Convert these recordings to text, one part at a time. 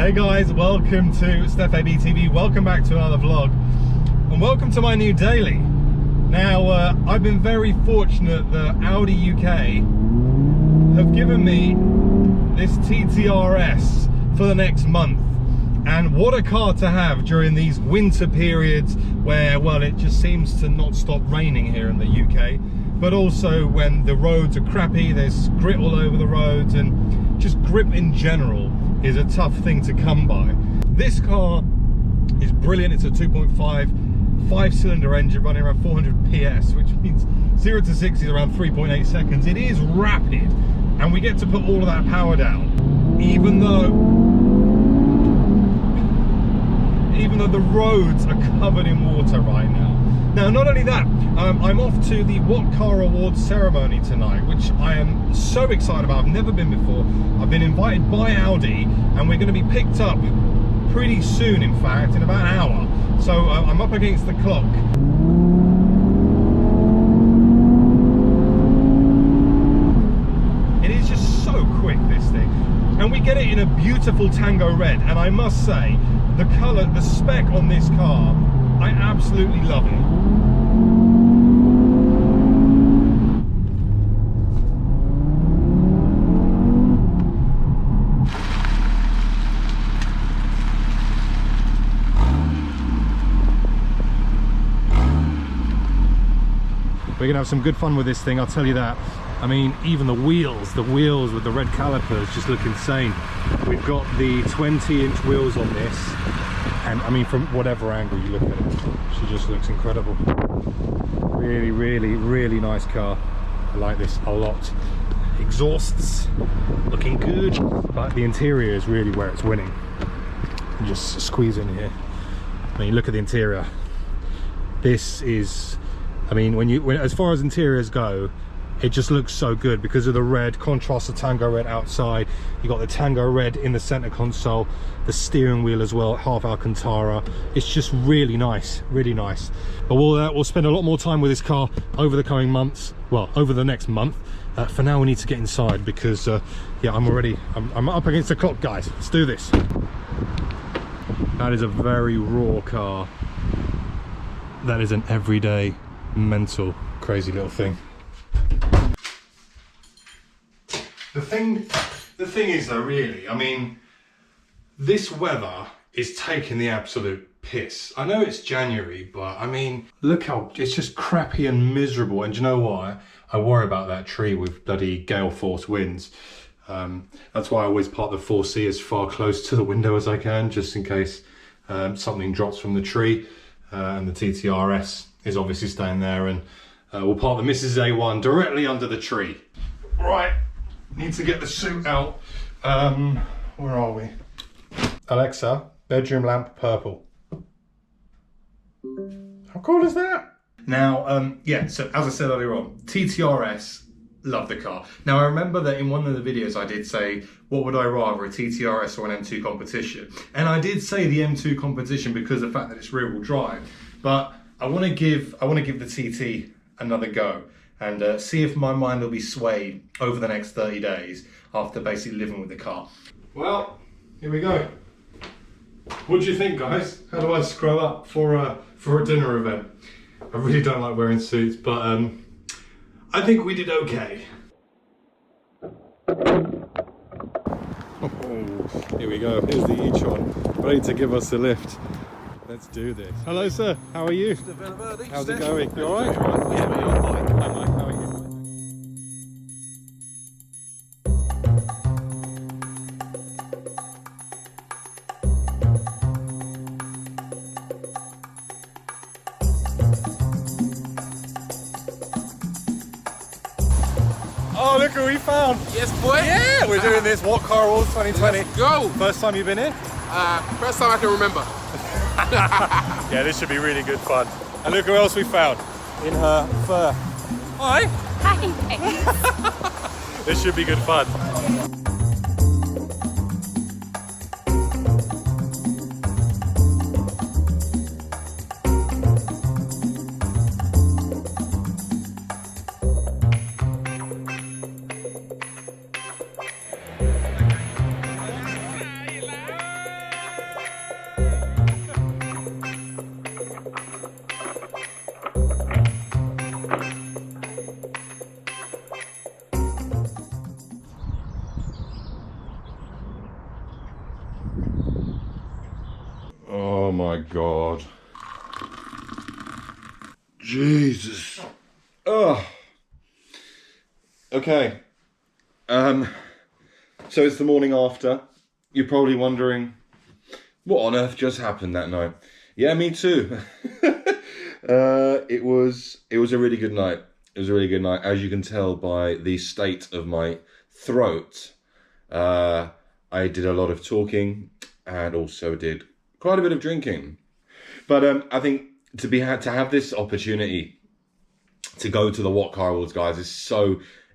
Hey guys, welcome to Stef ABtv, welcome back to another vlog, and welcome to my new daily. Now, I've been very fortunate that Audi UK have given me this TTRS for the next month. And what a car to have during these winter periods where, well, it just seems to not stop raining here in the UK, but also when the roads are crappy, there's grit all over the roads, and just grip in general is a tough thing to come by. This car is brilliant. It's a 2.5 5-cylinder engine running around 400 PS, which means 0 to 60 is around 3.8 seconds. It is rapid, and we get to put all of that power down, even though the roads are covered in water right now. Now, not only that, I'm off to the Whatcar Awards ceremony tonight, which I am so excited about. I've never been before. I've been invited by Audi, and we're going to be picked up pretty soon, in fact, in about an hour. So I'm up against the clock. It is just so quick, this thing. And we get it in a beautiful tango red, and I must say, the colour, the spec on this car, I absolutely love it. We're gonna have some good fun with this thing, I'll tell you that. I mean, even the wheels with the red calipers just look insane. We've got the 20-inch wheels on this, and I mean, from whatever angle you look at it, she just looks incredible. Really, really, really nice car. I like this a lot. Exhausts looking good, but the interior is really where it's winning. You just squeeze in here. I mean, look at the interior. This is, I mean, as far as interiors go, it just looks so good because of the red, contrast the tango red outside. You got the tango red in the center console, the steering wheel as well, half Alcantara. It's just really nice, really nice. But we'll spend a lot more time with this car over the coming months. Well, over the next month. For now, we need to get inside because, yeah, I'm up against the clock, guys. Let's do this. That is a very raw car. That is an everyday, mental, crazy little thing. The thing is though, really, I mean, this weather is taking the absolute piss. I know it's January, but I mean, look how, it's just crappy and miserable. And do you know why? I worry about that tree with bloody gale force winds. That's why I always park the 4C as far close to the window as I can, just in case something drops from the tree. And the TTRS is obviously staying there, and we'll park the Mrs. A1 directly under the tree. Right, need to get the suit out. Where are we? Alexa, bedroom lamp purple. How cool is that? Now, yeah, so as I said earlier on, TTRS, love the car. Now, I remember that in one of the videos I did say, what would I rather, a TTRS or an M2 competition? And I did say the M2 competition because of the fact that it's rear-wheel drive. But I want to give the TT another go and see if my mind will be swayed over the next 30 days after basically living with the car. Well, here we go. What do you think, guys? How do I scroll up for a dinner event? I really don't like wearing suits, but I think we did okay. Oh, here we go. Here's the e-tron, ready to give us a lift. Let's do this. Hello, sir. How are you? How's it going? You all right? Yeah, you're Mike. Hi, Mike. How are you? Oh, look who we found. Yes, boy. Yeah, we're doing this Whatcar Awards 2020. Let's go. First time you've been here? First time I can remember. Yeah, this should be really good fun. And look who else we found in her fur. Hi. Hi. This should be good fun. God. Jesus. Oh. Okay. So it's the morning after. You're probably wondering, what on earth just happened that night? Yeah, me too. It was a really good night. It was a really good night. As you can tell by the state of my throat, I did a lot of talking and also did quite a bit of drinking. But I think to have this opportunity to go to the Whatcar Awards, guys,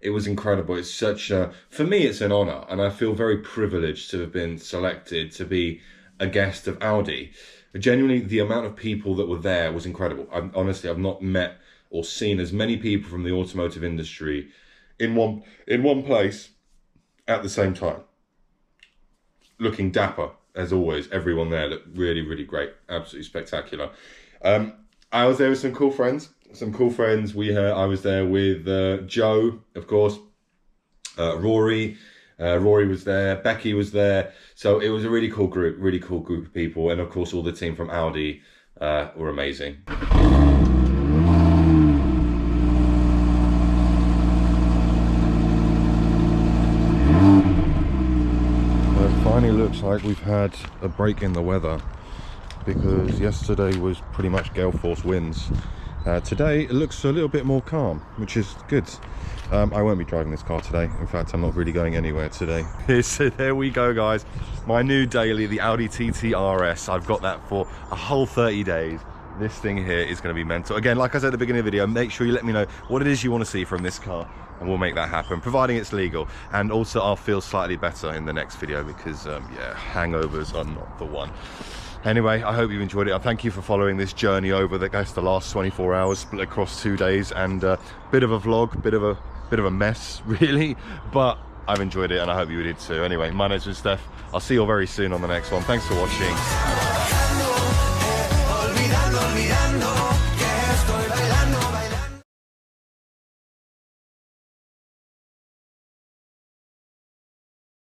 it was incredible. It's for me, it's an honor, and I feel very privileged to have been selected to be a guest of Audi. Genuinely, the amount of people that were there was incredible. Honestly, I've not met or seen as many people from the automotive industry in one place at the same time. Looking dapper, as always. Everyone there looked really, really great. Absolutely spectacular. I was there with some cool friends. I was there with Joe, of course, Rory. Rory was there, Becky was there. So it was a really cool group of people. And of course, all the team from Audi were amazing. It finally looks like we've had a break in the weather, because yesterday was pretty much gale force winds. Today it looks a little bit more calm, which is good. I won't be driving this car today. In fact, I'm not really going anywhere today. So there we go, guys. My new daily, the Audi TTRS. I've got that for a whole 30 days. This thing here is going to be mental. Again, like I said at the beginning of the video, make sure you let me know what it is you want to see from this car, and we'll make that happen, providing it's legal. And also, I'll feel slightly better in the next video, because yeah, hangovers are not the one. Anyway, I hope you've enjoyed it. I thank you for following this journey over the last 24 hours, split across 2 days, and bit of a vlog, bit of a mess, really, but I've enjoyed it, and I hope you did too. Anyway, my name's Stef. I'll see you all very soon on the next one. Thanks for watching.